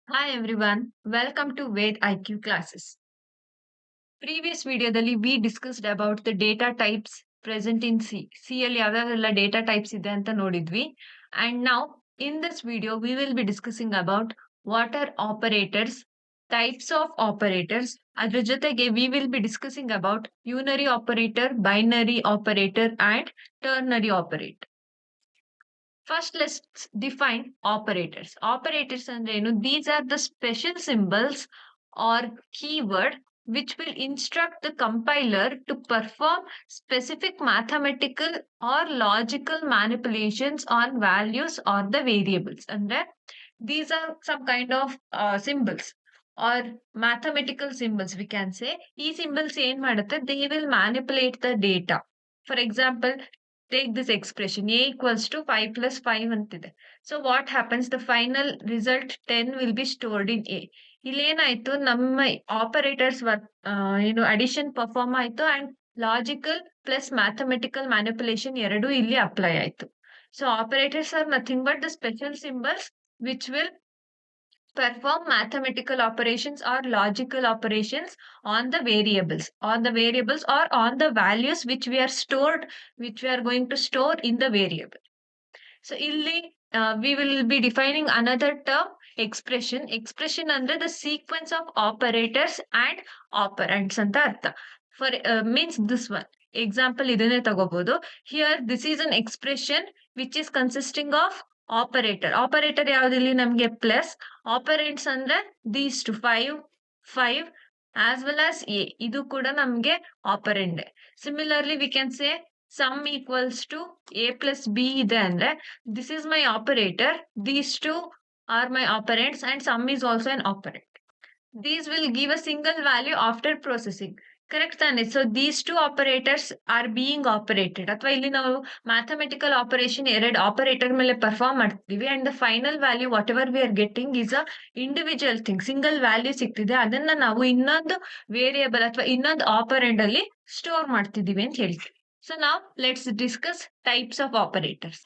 Hi everyone, welcome to Ved IQ classes. Previous ವಿಡಿಯೋದಲ್ಲಿ we discussed about the data types present in C. C ಅಲ್ಲಿ ಯಾವ್ಯಾವೆಲ್ಲ data types ಇದೆ ಅಂತ ನೋಡಿದ್ವಿ. And now in this video we will be discussing about what are operators, types of operators. ಅದ್ರ ಜೊತೆಗೆ we will be discussing about unary operator, binary operator and ternary operator. First, let's define operators. Operators and these are the special symbols or keyword which will instruct the compiler to perform specific mathematical or logical manipulations on values or the variables. And these are some kind of symbols or mathematical symbols we can say. E symbols ಏನ್ ಮಾಡುತ್ತೆ, they will manipulate the data. For example, take this expression a equals to 5 plus 5 ಅಂತಿದೆ. So what happens? The final result 10 will be stored in a. ಇಲ್ಲೇನಾಯ್ತು, ನಮ್ಮ operators addition perform ಆಯ್ತು and logical plus mathematical manipulation ಎರಡೂ ಇಲ್ಲಿ apply ಆಯ್ತು. So operators are nothing but the special symbols which will perform mathematical operations or logical operations on the variables or on the values which we are going to store in the variable. So illi we will be defining another term, expression under the sequence of operators and operands anta artha. For means this one example ಇದನ್ನೇ ತಗೋಬಹುದು. Here this is an expression which is consisting of operator ಯಾವ್ದಿಲ್ಲಿ ನಮ್ಗೆ plus operands ಅಂದ್ರೆ these two five as well as a, ಇದು ಕೂಡ ನಮ್ಗೆ operand. Similarly we can say sum equals to a plus b ಇದೆ ಅಂದ್ರೆ this is my operator, these two are my operands and sum is also an operand. These will give a single value after processing. Correct ತಾನೆ? So these two operators are being operated, ಅಥವಾ ಇಲ್ಲಿ ನಾವು mathematical operation ಎರಡು operator ಮೇಲೆ perform ಮಾಡ್ತೀವಿ and the final value whatever we are getting is a individual thing, single value ಸಿಗ್ತಿದೆ, ಅದನ್ನ ನಾವು ಇನ್ನೊಂದು ವೇರಿಯಬಲ್ ಅಥವಾ ಇನ್ನೊಂದು ಆಪರೆಂಡ್ ಅಲ್ಲಿ ಸ್ಟೋರ್ ಮಾಡ್ತಿದೀವಿ ಅಂತ ಹೇಳ್ತೀವಿ. ಸೊ ನಾವು let's discuss types of operators.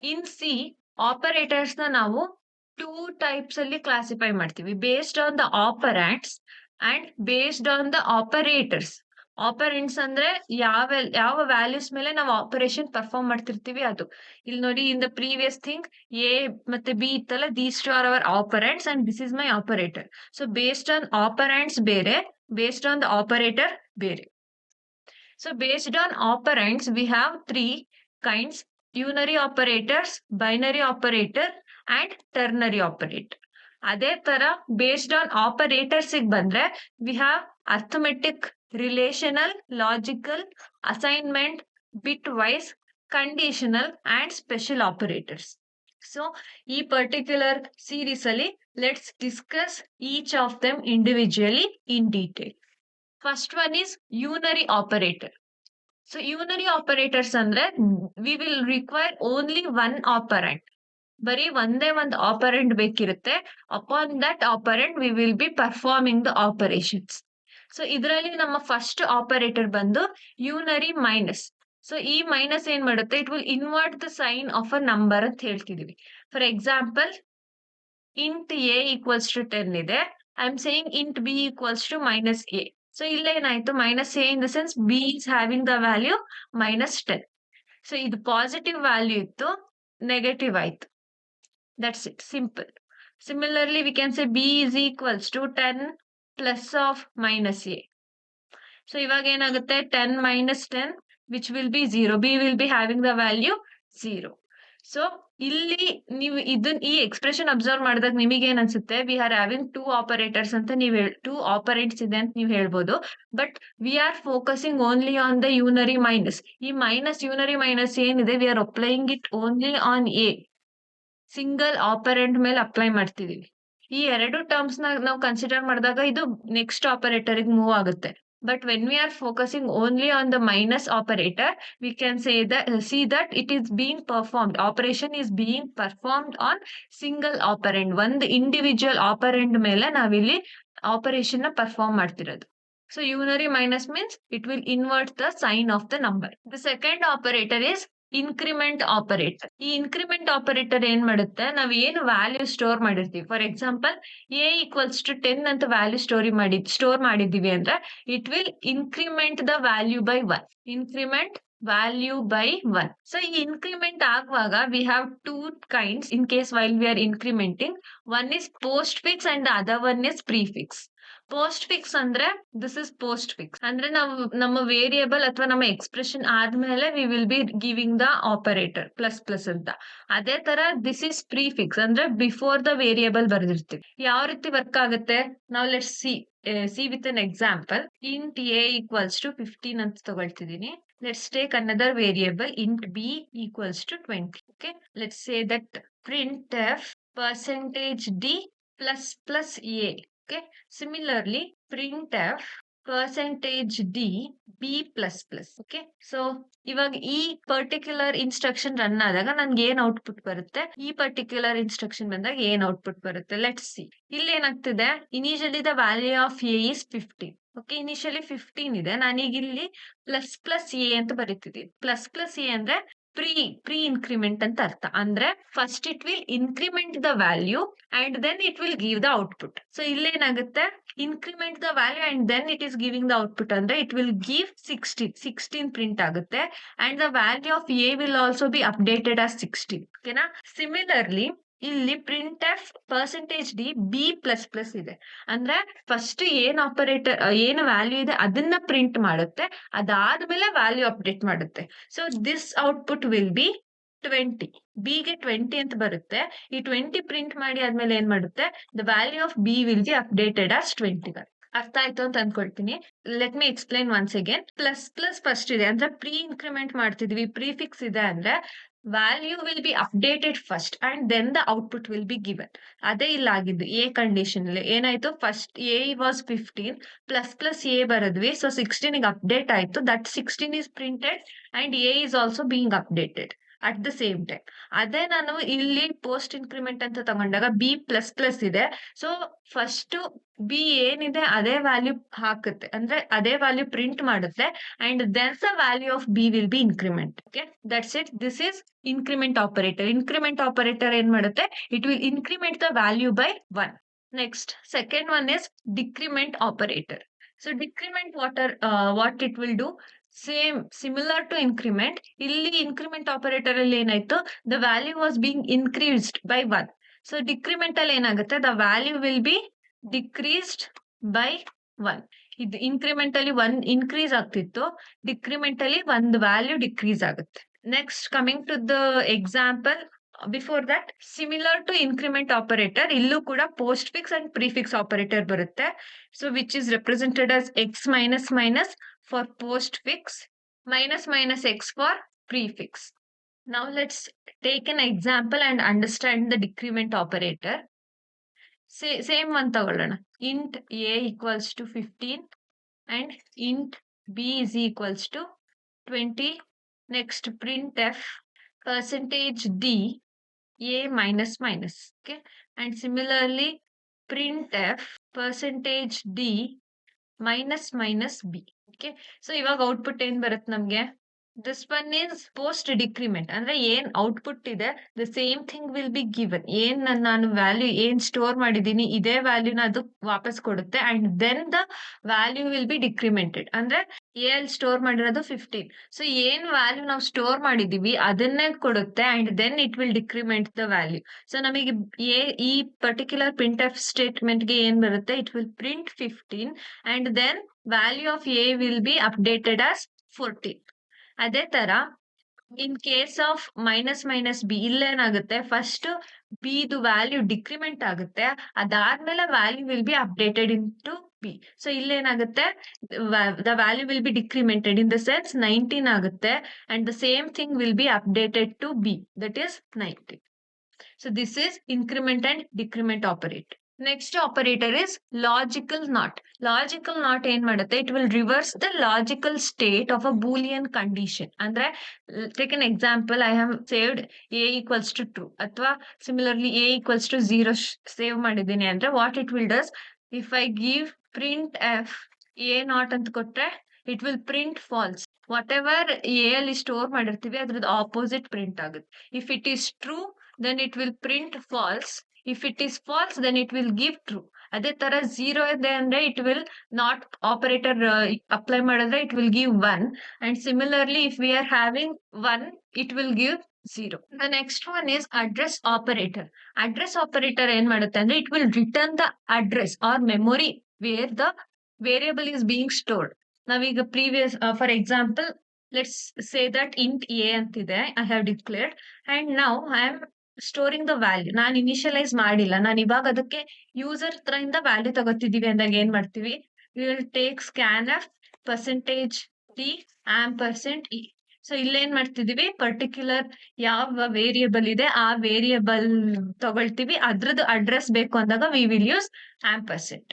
In C operators ನ ನಾವು ಟೂ ಟೈಪ್ಸ್ ಅಲ್ಲಿ ಕ್ಲಾಸಿಫೈ ಮಾಡ್ತೀವಿ, based on the operands and based on the operators. Operands ಅಂದ್ರೆ ಯಾವ ವ್ಯಾಲ್ಯೂಸ್ ಮೇಲೆ ನಾವು ಆಪರೇಷನ್ ಪರ್ಫಾರ್ಮ್ ಮಾಡ್ತಿರ್ತೀವಿ ಅದು. ಇಲ್ಲಿ ನೋಡಿ, in the previous thing a ಮತ್ತೆ ಬಿ ಇತ್ತಲ್ಲ, these two are our operands and this is my operator. So based on operands ಬೇರೆ, ಬೇಸ್ಡ್ ಆನ್ ದ ಆಪರೇಟರ್ ಬೇರೆ. So based on operands we have three kinds: unary operators, binary operator and ternary operator. ಅದೇ ತರ based on operators ಬಂದ್ರೆ we have arithmetic, relational, logical, assignment, bitwise, conditional and special operators. So ಈ particular series ಅಲ್ಲಿ let's discuss each of them individually in detail. First one is unary operator. So unary operators ಅಂದ್ರೆ we will require only one operand, ಬರೀ ಒಂದೇ ಒಂದು operand ಬೇಕಿರುತ್ತೆ. Upon that operand we will be performing the operations. So ಇದರಲ್ಲಿ ನಮ್ಮ first operator ಬಂದು unary minus. So ಈ minus ಏನ್ ಮಾಡುತ್ತೆ, it will invert the sign of a number ಅಂತ ಹೇಳ್ತಿದೀವಿ. For example, int a equals to 10 ಇದೆ, I am saying int b equals to minus a. So ಇಲ್ಲೇನಾಯ್ತು, minus a in the sense b is having the value -10. So ಇದು positive value ಇತ್ತು, negative ಆಯ್ತು. That's it, simple. Similarly we can say b is equals to 10 plus of minus a. So ಇವಾಗ ಏನಾಗುತ್ತೆ, 10 minus 10 which will be 0. B will be having the value 0. So ಇಲ್ಲಿ ನೀವು ಈ expression observe ಮಾಡಿದಾಗ ನಿಮಗೆ ಏನ್ ಅನ್ಸುತ್ತೆ, we are having two operators ಅಂತ ಟೂ ಆಪರೇಟ್ಸ್ ಇದೆ ಅಂತ ನೀವು ಹೇಳ್ಬೋದು. But we are focusing only on the unary minus. ಈ ಯೂನರಿ ಮೈನಸ್ ಏನಿದೆ, we are applying it only on a, single operand ಮೇಲೆ ಅಪ್ಲೈ ಮಾಡ್ತಿದೀವಿ. ಈ ಎರಡು ಟರ್ಮ್ಸ್ ನಾವು ಕನ್ಸಿಡರ್ ಮಾಡಿದಾಗ ಇದು ನೆಕ್ಸ್ಟ್ ಆಪರೇಟರ್ ಮೂವ್ ಆಗುತ್ತೆ. But when we are focusing only on the minus operator, we can see that it is being performed. Operation is being performed on single operand. ಒಂದು individual operand ಮೇಲೆ ನಾವಿಲ್ಲಿ operation ನ perform ಮಾಡ್ತಿರೋದು. So unary minus means it will invert the sign of the number. The second operator is increment operator. ಈ increment operator ಏನ್ ಮಾಡುತ್ತೆ, ನಾವ್ ಏನು ವ್ಯಾಲ್ಯೂ ಸ್ಟೋರ್ ಮಾಡಿರ್ತೀವಿ, for example a equals to 10 ಅಂತ ವ್ಯಾಲ್ಯೂ ಸ್ಟೋರ್ ಮಾಡಿದೀವಿ ಅಂದ್ರೆ it will increment the value by 1. Increment value by 1. So ಈ ಇನ್ಕ್ರಿಮೆಂಟ್ ಆಗುವಾಗ we have two kinds in case while we are incrementing. One is postfix and other one is prefix. Postfix ಅಂದ್ರೆ this is postfix ಅಂದ್ರೆ ನಾವು ನಮ್ಮ variable ಅಥವಾ ನಮ್ಮ expression ಆದ್ಮೇಲೆ we will be giving the operator plus plus ಅಂತ. ಅದೇ ತರ ದಿಸ್ ಇಸ್ ಪ್ರಿಫಿಕ್ಸ್ ಅಂದ್ರೆ ಬಿಫೋರ್ ದ ವೇರಿಯೇಬಲ್ ಬರ್ದಿರ್ತೀವಿ. ಯಾವ ರೀತಿ ವರ್ಕ್ ಆಗುತ್ತೆ, ನಾವು let's see with an example. Int a equals to 15 ಅಂತ ತಗೊಳ್ತಿದೀನಿ. Let's take another variable int b equals to 20. Okay, let's say that printf percentage d plus plus a. Okay, similarly printf percentage d b plus plus. Okay, so ಇವಾಗ ಈ particular instruction run ಆದಾಗ ನನ್ಗೆ ಏನ್ output ಬರುತ್ತೆ, ಈ particular instruction ಬಂದಾಗ ಏನ್ output ಬರುತ್ತೆ, ಲೆಟ್ಸ್ ಸಿ. ಇಲ್ಲಿ ಏನಾಗ್ತಿದೆ, initially the value of a is 15. Okay, initially 15 ಇದೆ. ನಾನೀಗ ಇಲ್ಲಿ ಪ್ಲಸ್ ಪ್ಲಸ್ ಎ ಅಂತ ಬರೀತಿದ್ದೀನಿ. ಪ್ಲಸ್ ಪ್ಲಸ್ ಎ ಅಂದ್ರೆ ಪ್ರೀ ಇನ್ಕ್ರಿಮೆಂಟ್ ಅಂತ ಅರ್ಥ. ಅಂದ್ರೆ first it will increment the value and then it will give the output. So ಇಲ್ಲೇನಾಗುತ್ತೆ, increment the value and then it is giving the output ಅಂದ್ರೆ it will give 16 print ಆಗುತ್ತೆ and the value of a will also be updated as 16. ಓಕೆನಾ. Similarly ಇಲ್ಲಿ print f percentage D B plus plus ಇದೆ. ಅಂದ್ರೆ first ಏನ್ operator ಏನು value ಇದೆ ಅದನ್ನ ಪ್ರಿಂಟ್ ಮಾಡುತ್ತೆ, ಅದಾದ್ಮೇಲೆ ವ್ಯಾಲ್ಯೂ ಅಪ್ಡೇಟ್ ಮಾಡುತ್ತೆ. So this output will B 20. B ಗೆ 20 ಅಂತ ಬರುತ್ತೆ. ಈ 20 ಪ್ರಿಂಟ್ ಮಾಡಿ ಆದ್ಮೇಲೆ ಏನ್ ಮಾಡುತ್ತೆ, the value of b will be updated as 20. ಅರ್ಥ ಆಯ್ತು ಅಂತ ಅನ್ಕೊಳ್ತೀನಿ. Let me explain once again. Plus plus first ಇದೆ ಅಂದ್ರೆ ಪ್ರೀ ಇನ್ಕ್ರಿಮೆಂಟ್ ಮಾಡ್ತಿದ್ವಿ, ಪ್ರಿಫಿಕ್ಸ್ ಇದೆ ಅಂದ್ರೆ value will be updated first and then the output will be given. ಅದೇ ಇಲ್ಲ ಆಗಿದ್ದು ಎ ಕಂಡೀಷನ್ ಅಲ್ಲಿ ಏನಾಯ್ತು, first a was 15 plus plus a ಬರದ್ವಿ. ಸೊ 16 ಅಪ್ಡೇಟ್ ಆಯ್ತು. That 16 is printed and a is also being updated at the same time. ಅದೇ ನಾನು ಇಲ್ಲಿ ಪೋಸ್ಟ್ ಇನ್ಕ್ರಿಮೆಂಟ್ ಅಂತ ತಗೊಂಡಾಗ ಬಿ ಪ್ಲಸ್ ಪ್ಲಸ್ ಇದೆ. ಸೊ ಫಸ್ಟ್ ಬಿ ಏನಿದೆ ಅದೇ ವ್ಯಾಲ್ಯೂ ಹಾಕುತ್ತೆ, ಅಂದ್ರೆ ಅದೇ ವ್ಯಾಲ್ಯೂ ಪ್ರಿಂಟ್ ಮಾಡುತ್ತೆ and then the value of b will be increment. Okay, that's it. This is increment operator. Increment operator ಏನ್ ಮಾಡುತ್ತೆ, it will increment the value by 1. Next second one is decrement operator. So decrement what it will do, same similar to increment. ಇಲ್ಲಿ increment operator ಅಲ್ಲಿ ಏನಾಯ್ತು, the value was being increased by 1. So decrement ಅಲ್ಲಿ ಏನಾಗುತ್ತೆ, the value will be decreased by 1. ಇದು increment ಅಲ್ಲಿ 1 increase ಆಗ್ತಿತ್ತು, decrement ಅಲ್ಲಿ 1 value decrease ಆಗುತ್ತೆ. Next coming to the example. Before that, similar to increment operator ಇಲ್ಲೂ ಕೂಡ postfix and prefix operator ಬರುತ್ತೆ. So which is represented as x minus minus for postfix, minus minus x for prefix. Now let's take an example and understand the decrement operator. Same one ತಗೊಳ್ಳೋಣ. int a equals to 15 and int b is equals to 20. Next printf percentage d a minus minus. Okay, and similarly printf percentage d minus minus b. Okay, so ಇವಾಗ output ಏನ್ ಬರುತ್ತೆ ನಮ್ಗೆ, this one is post decrement. ಅಂದ್ರೆ ಏನ್ output ಇದೆ the same thing will be given. ಏನ್ ನಾನು value ಏನ್ ಸ್ಟೋರ್ ಮಾಡಿದೀನಿ ಇದೇ ವ್ಯಾಲ್ಯೂನ ಅದು ವಾಪಸ್ ಕೊಡುತ್ತೆ and then the value will be decremented. ಅಂದ್ರೆ ಎ ಅಲ್ಲಿ ಸ್ಟೋರ್ ಮಾಡಿರೋದು 15. ಸೊ ಏನ್ ವ್ಯಾಲ್ಯೂ ನಾವು ಸ್ಟೋರ್ ಮಾಡಿದೀವಿ ಅದನ್ನೇ ಕೊಡುತ್ತೆ and then it will decrement the value. So ನಮಗೆ ಈ ಪರ್ಟಿಕ್ಯುಲರ್ ಪ್ರಿಂಟ್ ಎಫ್ ಸ್ಟೇಟ್ಮೆಂಟ್ ಗೆ ಏನ್ ಬರುತ್ತೆ, it will print 15 and then value of a will be updated as 14. ಅದೇ ತರ in case of minus minus b ಇಲ್ಲೇನಾಗುತ್ತೆ, ಫಸ್ಟ್ ಬಿ ದು value decrement ಆಗುತ್ತೆ, ಅದಾದ್ಮೇಲೆ value will be updated into b. So ಇಲ್ಲೇನಾಗುತ್ತೆ, the value will be decremented in the sense 19 ಆಗುತ್ತೆ and the same thing will be updated to b, that is 19. So this is increment and decrement operator. Next operator is logical not. Logical not ಏನ್ ಮಾಡುತ್ತೆ, it will reverse the logical state of a Boolean condition. ಅಂದ್ರೆ take an example, I have saved a equals to true ಅಥವಾ similarly a equals to 0 save ಮಾಡಿದ್ದೀನಿ ಅಂದ್ರೆ what it will does, if I give printf a not ಅಂತ ಕೊಟ್ರೆ it will print false. Whatever a ಅಲ್ಲಿ store ಮಾಡಿರ್ತೀವಿ ಅದ್ರದ್ದು opposite print ಆಗುತ್ತೆ. If it is true then it will print false. If it is false then it will give true. ಅದೇ ತರ 0 ಇದೆ ಅಂದ್ರೆ it will not operator apply ಮಾಡಿದ್ರೆ it will give 1. And similarly if we are having 1 it will give 0. The next one is address operator. Address operator ಏನ್ ಮಾಡುತ್ತೆ ಅಂದ್ರೆ it will return the address or memory where the variable is being stored. ನಾವೀಗ previous for example let's say that int a ಅಂತಿದೆ I have declared and now I am storing the value. ನಾನು initialise ಮಾಡಿಲ್ಲ, ನಾನು ಇವಾಗ ಅದಕ್ಕೆ user ಹತ್ರದಿಂದ value ತಗೋತಿದೀವಿ ಅಂದಾಗ ಏನ್ ಮಾಡ್ತೀವಿ, we will take scan of percentage T ampersand E. So ಇಲ್ಲೇನ್ ಮಾಡ್ತಿದೀವಿ, ಪರ್ಟಿಕ್ಯುಲರ್ ಯಾವ ವೇರಿಯಬಲ್ ಇದೆ ಆ ವೇರಿಯಬಲ್ ತಗೊಳ್ತೀವಿ, ಅದ್ರದ್ದು ಅಡ್ರೆಸ್ ಬೇಕು ಅಂದಾಗ we will use ampersand.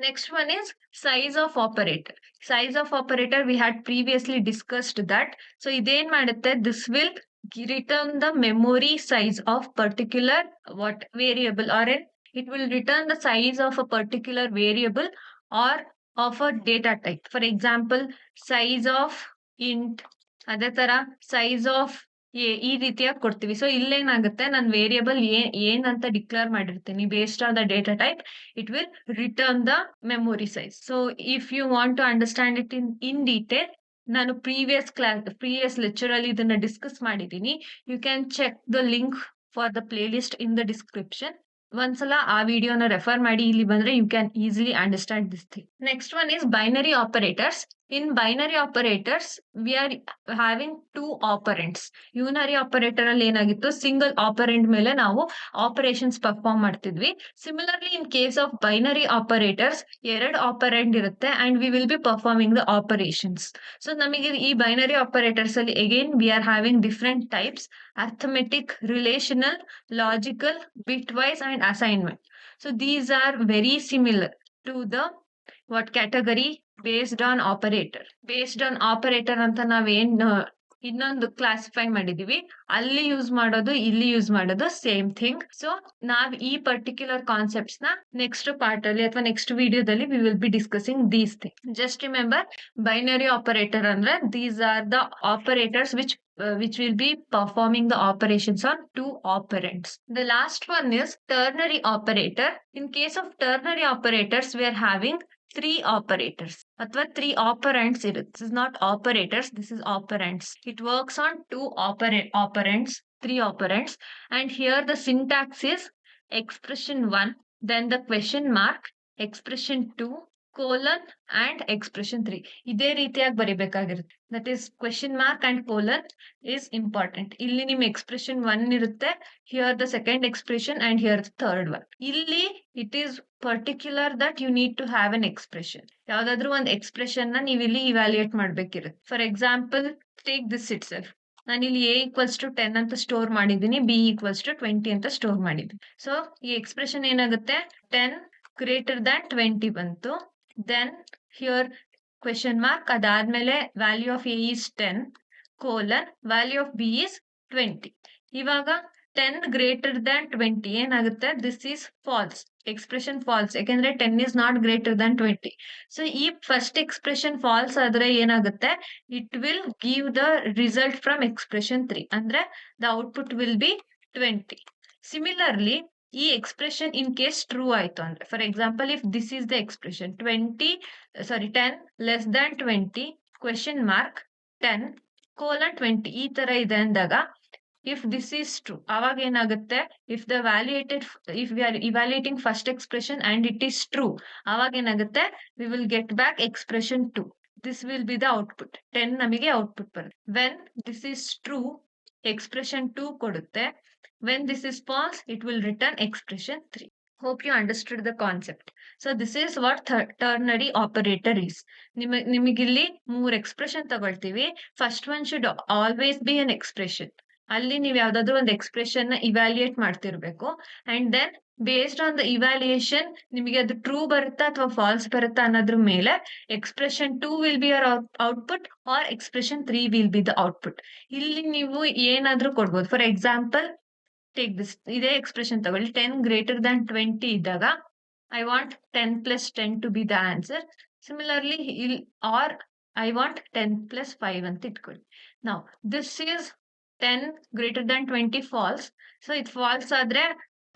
Next one is size of operator. Size of operator we had previously discussed that. So ಇದೇನ್ ಮಾಡುತ್ತೆ, this will return the memory size of particular what variable, or it will return the size of a particular variable or of a data type. For example, size of int, ಅದೇ ತರ size of ಈ ರೀತಿಯಾಗಿ ಕೊಡ್ತೀವಿ. So ಇಲ್ಲೇನಾಗುತ್ತೆ, ನಾನು variable ಏನಂತ declare ಮಾಡಿರ್ತೀನಿ based on the data type, it will return the memory size. So if you want to understand it in detail, ನಾನು previous lecture ಅಲ್ಲಿ ಇದನ್ನ ಡಿಸ್ಕಸ್ ಮಾಡಿದ್ದೀನಿ. You can check the link for the playlist in the description. ಒಂದ್ಸಲ ಆ ವಿಡಿಯೋನ refer ಮಾಡಿ ಇಲ್ಲಿ ಬಂದ್ರೆ you can easily understand this thing. Next one is binary operators. In binary operators, we are having two operands. Unary operator ಅಲ್ಲಿ ಏನಾಗಿತ್ತು, single operand ಮೇಲೆ ನಾವು ಆಪರೇಷನ್ಸ್ ಪರ್ಫಾರ್ಮ್ ಮಾಡ್ತಿದ್ವಿ. Similarly in case of binary operators, ಎರಡು operand ಇರುತ್ತೆ and we will be performing the operations. So ನಮಗೆ ಈ binary operators ಅಲ್ಲಿ again we are having different types: arithmetic, relational, logical, bitwise and assignment. So these are very similar to the what category based on operator. Based on operator ಅಂತ ನಾವೇನ್ ಇನ್ನೊಂದು classify ಮಾಡಿದೀವಿ, ಅಲ್ಲಿ use ಮಾಡೋದು ಇಲ್ಲಿ use ಮಾಡೋದು same thing. So ನಾವ್ ಈ ಪರ್ಟಿಕ್ಯುಲರ್ ಕಾನ್ಸೆಪ್ಟ್ಸ್ ನ ನೆಕ್ಸ್ಟ್ ಪಾರ್ಟ್ ಅಲ್ಲಿ ಅಥವಾ ನೆಕ್ಸ್ಟ್ ವಿಡಿಯೋದಲ್ಲಿ we will be discussing these thing. Just remember, binary operator ಅಂದ್ರೆ these are the operators which will be performing the operations on two operands. The last one is ternary operator. In case of ternary operators, we are having three operators ಅಥವಾ three operands ಇರುತ್ತೆ. This is not operators, this is operands. It works on two operands, three operands, and here the syntax is expression 1, then the question mark, expression 2, colon and expression 3. ಇದೇ ರೀತಿಯಾಗಿ ಬರಿಬೇಕಾಗಿರುತ್ತೆ. That is question mark and colon is important. ಇಲ್ಲಿ ನಿಮ್ expression 1 ಇರುತ್ತೆ, here the second expression and here the third one. ಇಲ್ಲಿ it is particular that you need to have an expression. ಯಾವ್ದಾದ್ರು ಒಂದು expression ನ ನೀವು ಇಲ್ಲಿ ಇವ್ಯಾಲ್ಯೂಯೇಟ್ ಮಾಡ್ಬೇಕಿರುತ್ತೆ. For example take this itself. ನಾನು ಇಲ್ಲಿ a equals to 10 ಅಂತ ಸ್ಟೋರ್ ಮಾಡಿದ್ದೀನಿ, b equals to 20 ಅಂತ ಸ್ಟೋರ್ ಮಾಡಿದ್ದೀನಿ. ಸೊ ಈ ಎಕ್ಸ್ಪ್ರೆಷನ್ ಏನಾಗುತ್ತೆ, 10 greater than 20 ಬಂತು. Then here question mark, ಅದಾದ್ಮೇಲೆ value of a is 10, colon, value of b is 20. ಇವಾಗ 10 greater than 20 ಏನಾಗುತ್ತೆ, this is false, expression false, ಯಾಕೆಂದ್ರೆ 10 is not greater than 20. So ಈ ಫಸ್ಟ್ ಎಕ್ಸ್ಪ್ರೆಷನ್ ಫಾಲ್ಸ್ ಆದ್ರೆ ಏನಾಗುತ್ತೆ, it will give the result from expression 3, ಅಂದ್ರೆ the output will be 20. Similarly, ಈ expression in case true ಆಯ್ತು ಅಂದ್ರೆ, for example if this is the expression 10 less than 20 question mark 10 colon 20 ಈ ತರ ಇದೆ ಅಂದಾಗ, ಇಫ್ ದಿಸ್ ಈಸ್ ಟ್ರೂ ಅವಾಗ ಏನಾಗುತ್ತೆ, if the if we R evaluating first expression and it is true, ಅವಾಗ ಏನಾಗುತ್ತೆ, we will get back expression 2. This will be the output. 10 ನಮಗೆ output ಬರುತ್ತೆ. When this is true, expression 2 ಕೊಡುತ್ತೆ. When this is false, it will return expression 3. Hope you understood the concept. So this is what ternary operator is. ನಿಮಗಿಲ್ಲಿ 3 expression ತಗೊಳ್ತೀವಿ. First one should always be an expression. ಅಲ್ಲಿ ನೀವು ಯಾವ್ದಾದ್ರು ಒಂದು expression ನ evaluate ಮಾಡ್ತಿರ್ಬೇಕು. And then based on the evaluation ನಿಮಗೆ ಅದು ಟ್ರೂ ಬರುತ್ತಾ ಅಥವಾ ಫಾಲ್ಸ್ ಬರುತ್ತಾ ಅನ್ನೋದ್ರ ಮೇಲೆ expression 2 will be your output or expression 3 will be the output. ಇಲ್ಲಿ ನೀವು ಏನಾದ್ರೂ ಕೊಡ್ಬೋದು. ಫಾರ್ ಎಕ್ಸಾಂಪಲ್ ಟೇಕ್ ದಿಸ್, ಇದೇ ಎಕ್ಸ್ಪ್ರೆಷನ್ ತಗೊಳ್ಳಿ, 10 greater than 20 ಇದ್ದಾಗ I want 10 plus 10 to be the answer. Similarly, or I want 10 plus 5 ಅಂತ ಇಟ್ಕೊಳ್ಳಿ. Now, this is 10 greater than 20 false. So, it false ಆದ್ರೆ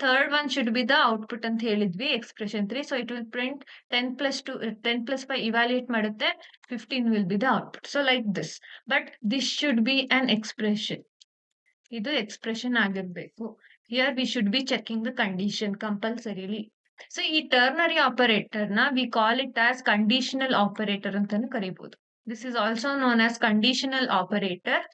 third one should be the output ಅಂತ ಹೇಳಿದ್ವಿ expression 3. So, it will print 10 plus 2, 10 plus 5 evaluate ಮಾಡುತ್ತೆ, 15 will be the output. So, like this. But this should be an expression. ಇದು expression ಆಗಿರ್ಬೇಕು. Here we should be checking the condition compulsorily. So ಈ ternary operator ನ we call it as conditional operator ಅಂತಾನು ಕರಿಬಹುದು. This is also known as conditional operator.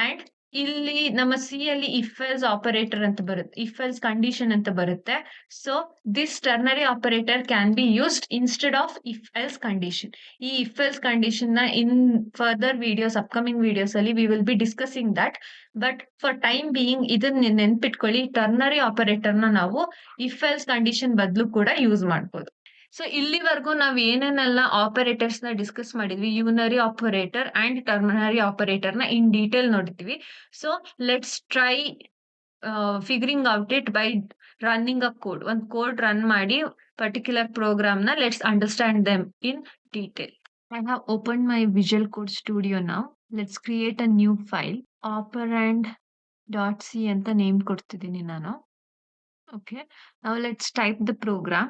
And ಇಲ್ಲಿ ನಮ್ಮ C ಅಲ್ಲಿ if else operator ಅಂತ ಬರುತ್ತೆ, ಇಫ್ ಎಲ್ಸ್ ಕಂಡೀಷನ್ ಅಂತ ಬರುತ್ತೆ. So this ternary operator can be used instead of if else condition. ಈ ಇಫ್ ಎಲ್ಸ್ ಕಂಡೀಷನ್ ನ in further videos, upcoming videos ಅಲ್ಲಿ we will be discussing that. But for time being ಇದನ್ನ ನೆನ್ಪಿಟ್ಕೊಳ್ಳಿ, ternary operator ನ ನಾವು if else condition ಬದಲು ಕೂಡ use ಮಾಡ್ಬೋದು. ಸೊ ಇಲ್ಲಿವರೆಗೂ ನಾವ್ ಏನೇನೆಲ್ಲ ಆಪರೇಟರ್ಸ್ ನ ಡಿಸ್ಕಸ್ ಮಾಡಿದ್ವಿ, ಯೂನರಿ ಆಪರೇಟರ್ ಅಂಡ್ ಟರ್ನರಿ ಆಪರೇಟರ್ ನ ಇನ್ ಡೀಟೇಲ್ ನೋಡಿದ್ವಿ. So let's try figuring out it by running a code. ಒಂದು ಕೋಡ್ ರನ್ ಮಾಡಿ ಪರ್ಟಿಕ್ಯುಲರ್ ಪ್ರೋಗ್ರಾಮ್ ನ let's understand them in detail. I have opened my Visual Code Studio now. Let's create a new file. Operand.c ಅಂತ name ಕೊಡ್ತಿದ್ದೀನಿ ನಾನು. Okay. Now let's type the program.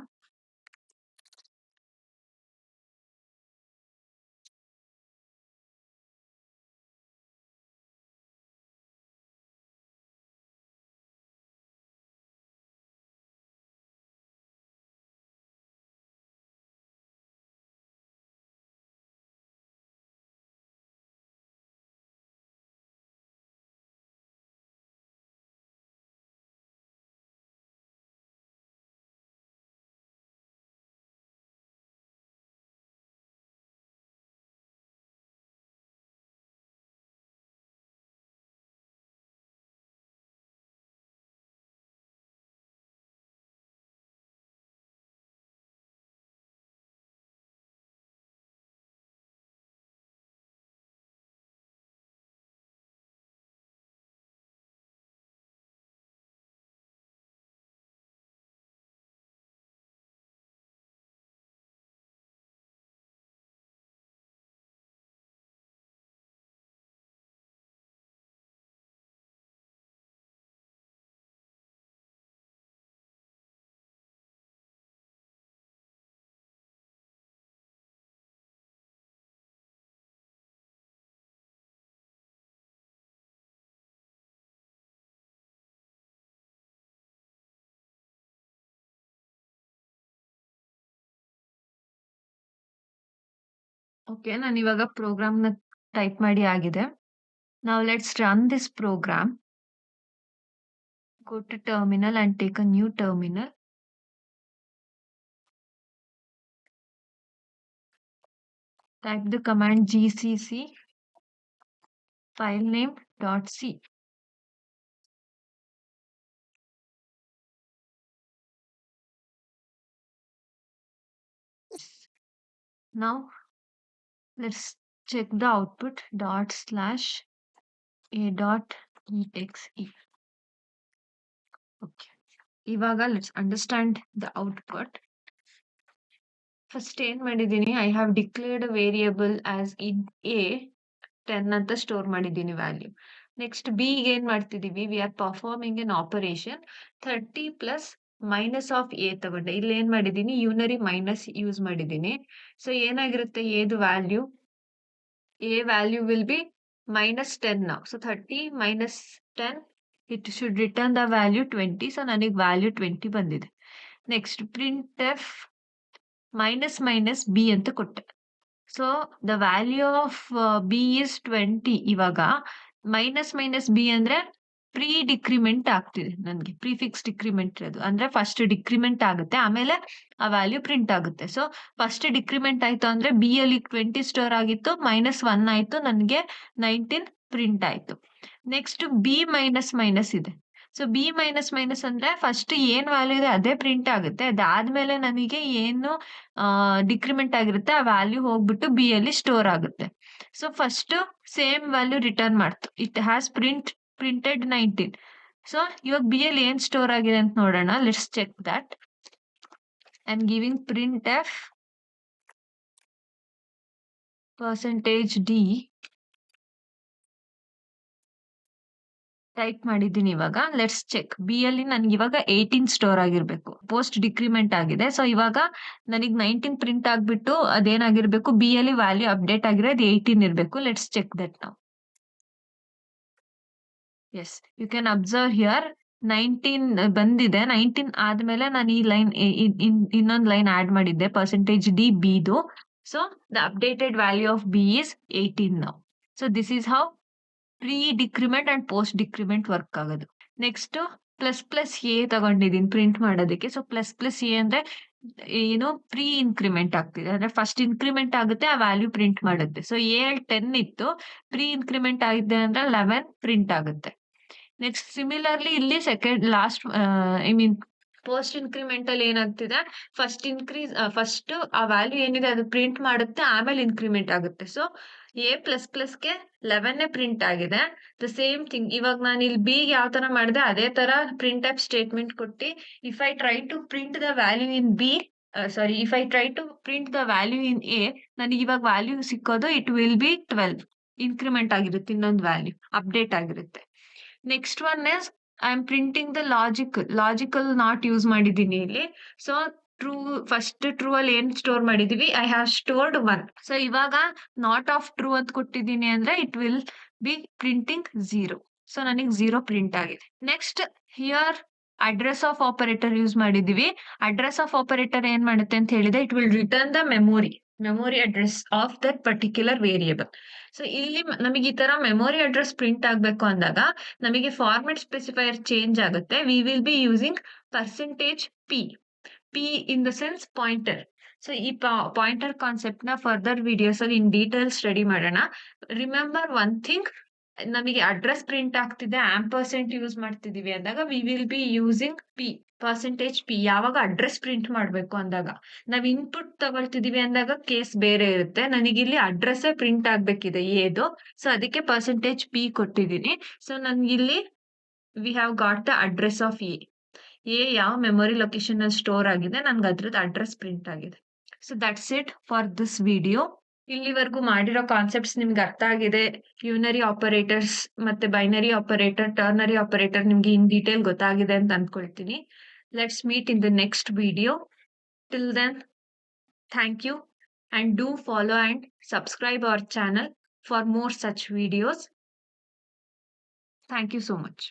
Okay, ನಾನು ಇವಾಗ program ನ type ಮಾಡಿ ಆಗಿದೆ. Now let's run this program. Go to terminal and take a new terminal. Type the command gcc filename.c. Now let's check the output .a.exe. Okay. ಇವಾಗ let's understand the output. First ಏನ್ ಮಾಡಿದ್ದೀನಿ, I have declared variable as in a 10 ಅಂತ store ಮಾಡಿದ್ದೀನಿ value. Next B ಏನ್ ಮಾಡ್ತಿದೀವಿ, we are performing N operation 30 plus minus of A ತಗೊಂಡೆ. ಇಲ್ಲಿ ಏನ್ ಮಾಡಿದೀನಿ, ಯೂನರಿ ಮೈನಸ್ ಯೂಸ್ ಮಾಡಿದೀನಿ. ಸೊ ಏನಾಗಿರುತ್ತೆ ಎದು value, A value will B -10 now. So 30 minus 10, it should return the value 20. So ನನಗೆ ವ್ಯಾಲ್ಯೂ 20 ಬಂದಿದೆ. Next print F minus minus B ಅಂತ ಕೊಟ್ಟೆ. So the value of b is 20. ಇವಾಗ ಮೈನಸ್ ಮೈನಸ್ ಬಿ ಅಂದ್ರೆ pre decrement ಆಗ್ತಿದೆ, ನನಗೆ prefix decrement ಅದು ಅಂದ್ರೆ ಫಸ್ಟ್ ಡಿಕ್ರಿಮೆಂಟ್ ಆಗುತ್ತೆ, ಆಮೇಲೆ ಆ ವ್ಯಾಲ್ಯೂ ಪ್ರಿಂಟ್ ಆಗುತ್ತೆ. ಸೊ ಫಸ್ಟ್ ಡಿಕ್ರಿಮೆಂಟ್ ಆಯ್ತು ಅಂದ್ರೆ ಬಿ ಅಲ್ಲಿ 20 ಸ್ಟೋರ್ ಆಗಿತ್ತು, -1 ಆಯ್ತು, ನನಗೆ 19 ಪ್ರಿಂಟ್ ಆಯ್ತು. ನೆಕ್ಸ್ಟ್ ಬಿ ಮೈನಸ್ ಮೈನಸ್ ಇದೆ. ಸೊ ಬಿ ಮೈನಸ್ ಮೈನಸ್ ಅಂದ್ರೆ ಫಸ್ಟ್ ಏನ್ ವ್ಯಾಲ್ಯೂ ಇದೆ ಅದೇ ಪ್ರಿಂಟ್ ಆಗುತ್ತೆ, ಅದಾದ್ಮೇಲೆ ನನಗೆ ಏನು ಡಿಕ್ರಿಮೆಂಟ್ ಆಗಿರುತ್ತೆ ಆ ವ್ಯಾಲ್ಯೂ ಹೋಗ್ಬಿಟ್ಟು ಬಿ ಅಲ್ಲಿ ಸ್ಟೋರ್ ಆಗುತ್ತೆ. So first same value return ಮಾಡ್ತು, ಇಟ್ ಹ್ಯಾಸ್ ಪ್ರಿಂಟೆಡ್ 19. ಸೊ ಇವಾಗ ಬಿ ಅಲ್ಲಿ ಏನ್ ಸ್ಟೋರ್ ಆಗಿದೆ ಅಂತ ನೋಡೋಣ. Let's check that. I am giving print f percentage d type ಮಾಡಿದ್ದೀನಿ ಇವಾಗ. Let's check. ಬಿ ಅಲ್ಲಿ ನನ್ಗೆ ಇವಾಗ 18 ಸ್ಟೋರ್ ಆಗಿರ್ಬೇಕು. ಪೋಸ್ಟ್ ಡಿಕ್ರಿಮೆಂಟ್ ಆಗಿದೆ. ಸೊ ಇವಾಗ ನನಗೆ 19 ಪ್ರಿಂಟ್ ಆಗ್ಬಿಟ್ಟು ಅದೇನಾಗಿರ್ಬೇಕು, ಬಿ ಅಲ್ಲಿ ವ್ಯಾಲ್ಯೂ ಅಪ್ಡೇಟ್ ಆಗಿರೋದು 18 ಇರ್ಬೇಕು. ಲೆಟ್ಸ್ ಚೆಕ್ ದಟ್ ನಾವು. Yes, you can observe here 19 ಬಂದಿದೆ. 19 ಆದ್ಮೇಲೆ ನಾನು ಈ ಲೈನ್ ಇನ್ನೊಂದು ಲೈನ್ ಆಡ್ ಮಾಡಿದ್ದೆ, ಪರ್ಸೆಂಟೇಜ್ ಡಿ ಬಿದು. So the updated value of b is 18 ನಾವು. So this is how pre decrement and post decrement work ಆಗೋದು. ನೆಕ್ಸ್ಟ್ ಪ್ಲಸ್ ಎ ತಗೊಂಡಿದ್ದೀನಿ ಪ್ರಿಂಟ್ ಮಾಡೋದಕ್ಕೆ. ಸೊ ಪ್ಲಸ್ ಎ ಅಂದ್ರೆ ಏನು, ಪ್ರೀ ಇನ್ಕ್ರಿಮೆಂಟ್ ಆಗ್ತಿದೆ ಅಂದ್ರೆ ಫಸ್ಟ್ ಇನ್ಕ್ರಿಮೆಂಟ್ ಆಗುತ್ತೆ, ಆ ವ್ಯಾಲ್ಯೂ ಪ್ರಿಂಟ್ ಮಾಡುತ್ತೆ. ಸೊ ಎ 10 ಇತ್ತು, ಪ್ರೀ ಇನ್ಕ್ರಿಮೆಂಟ್ ಆಗಿದೆ ಅಂದ್ರೆ 11 ಪ್ರಿಂಟ್ ಆಗುತ್ತೆ. ನೆಕ್ಸ್ಟ್ ಸಿಮಿಲರ್ಲಿ ಇಲ್ಲಿ second last I mean post increment ಅಲ್ಲಿ ಏನಾಗ್ತಿದೆ, ಫಸ್ಟ್ ಆ ವ್ಯಾಲ್ಯೂ ಏನಿದೆ ಅದು ಪ್ರಿಂಟ್ ಮಾಡುತ್ತೆ, ಆಮೇಲೆ ಇನ್ಕ್ರಿಮೆಂಟ್ ಆಗುತ್ತೆ. ಸೊ ಎ ಗೆ 11 ಪ್ರಿಂಟ್ ಆಗಿದೆ. ದ ಸೇಮ್ ಥಿಂಗ್ ಇವಾಗ ನಾನು ಇಲ್ಲಿ ಬಿ ಯಾವ ತರ ಮಾಡಿದೆ ಅದೇ ತರ ಪ್ರಿಂಟ್ ಟೈಪ್ ಸ್ಟೇಟ್ಮೆಂಟ್ ಕೊಟ್ಟು if I try to print the value in b if I try to print the value in a, ನನಗೆ ಇವಾಗ ವ್ಯಾಲ್ಯೂ ಸಿಕ್ಕೋದು ಇಟ್ ವಿಲ್ ಬಿ 12 ಇನ್ಕ್ರಿಮೆಂಟ್ ಆಗಿರುತ್ತೆ, ಇನ್ನೊಂದು ವ್ಯಾಲ್ಯೂ ಅಪ್ಡೇಟ್ ಆಗಿರುತ್ತೆ. Next one is I am printing the logical not use ಮಾಡಿದ್ದೀನಿ ಇಲ್ಲಿ. So true ಅಲ್ಲಿ ಏನ್ ಸ್ಟೋರ್ ಮಾಡಿದೀವಿ, ಐ ಹ್ಯಾವ್ ಸ್ಟೋರ್ಡ್ 1. ಸೊ ಇವಾಗ ನಾಟ್ ಆಫ್ ಟ್ರೂ ಅಂತ ಕೊಟ್ಟಿದ್ದೀನಿ ಅಂದ್ರೆ it will B printing 0. So ನನಗೆ 0 ಪ್ರಿಂಟ್ ಆಗಿದೆ. Next here address of operator use ಮಾಡಿದೀವಿ. ಅಡ್ರೆಸ್ ಆಫ್ ಆಪರೇಟರ್ ಏನ್ ಮಾಡುತ್ತೆ ಅಂತ ಹೇಳಿದ್ರೆ, it will return the memory address of that particular variable. So ಇಲ್ಲಿ ನಮಗೆ ಈ ತರ ಮೆಮೊರಿ ಅಡ್ರೆಸ್ ಪ್ರಿಂಟ್ ಆಗ್ಬೇಕು ಅಂದಾಗ ನಮಗೆ ಫಾರ್ಮೆಟ್ ಸ್ಪೆಸಿಫೈಯರ್ ಚೇಂಜ್ ಆಗುತ್ತೆ. V will B using percentage P in the sense pointer. So ಈ ಪಾಯಿಂಟರ್ ಕಾನ್ಸೆಪ್ಟ್ ನ ಫರ್ದರ್ ವಿಡಿಯೋಸ್ ಅಲ್ಲಿ ಇನ್ ಡೀಟೇಲ್ ಸ್ಟಡಿ ಮಾಡೋಣ. ರಿಮೆಂಬರ್ ಒನ್ ಥಿಂಗ್, ನಮಗೆ ಅಡ್ರೆಸ್ ಪ್ರಿಂಟ್ ಆಗ್ತಿದೆ ಆಂಪರ್ಸೆಂಟ್ ಯೂಸ್ ಮಾಡ್ತಿದೀವಿ ಅಂದಾಗ V will B using percentage P. ಯಾವಾಗ address print ಮಾಡ್ಬೇಕು ಅಂದಾಗ, ನಾವ್ ಇನ್ಪುಟ್ ತಗೊಳ್ತಿದೀವಿ ಅಂದಾಗ ಕೇಸ್ ಬೇರೆ ಇರುತ್ತೆ. ನನಗಿಲ್ಲಿ ಅಡ್ರೆಸ್ ಪ್ರಿಂಟ್ ಆಗ್ಬೇಕಿದೆ ಏದು, ಸೊ ಅದಕ್ಕೆ ಪರ್ಸೆಂಟೇಜ್ ಪಿ ಕೊಟ್ಟಿದ್ದೀನಿ. So ನನ್ಗಿಲ್ಲಿ we have got the address of a ಯಾವ ಮೆಮೊರಿ ಲೊಕೇಶನ್ ಅಲ್ಲಿ ಸ್ಟೋರ್ ಆಗಿದೆ, ನನ್ಗೆ ಅದ್ರದ್ದು ಅಡ್ರೆಸ್ ಪ್ರಿಂಟ್ ಆಗಿದೆ. So that's it for this video. ಇಲ್ಲಿವರೆಗೂ ಮಾಡಿರೋ ಕಾನ್ಸೆಪ್ಟ್ಸ್ ನಿಮ್ಗೆ ಅರ್ಥ ಆಗಿದೆ. ಯೂನರಿ ಆಪರೇಟರ್ಸ್ ಮತ್ತೆ ಬೈನರಿ ಆಪರೇಟರ್, ಟರ್ನರಿ ಆಪರೇಟರ್ ನಿಮ್ಗೆ ಇನ್ ಡೀಟೇಲ್ ಗೊತ್ತಾಗಿದೆ ಅಂತ ಅನ್ಕೊಳ್ತೀನಿ. Let's meet in the next video. Till then, thank you and do follow and subscribe our channel for more such videos. Thank you so much.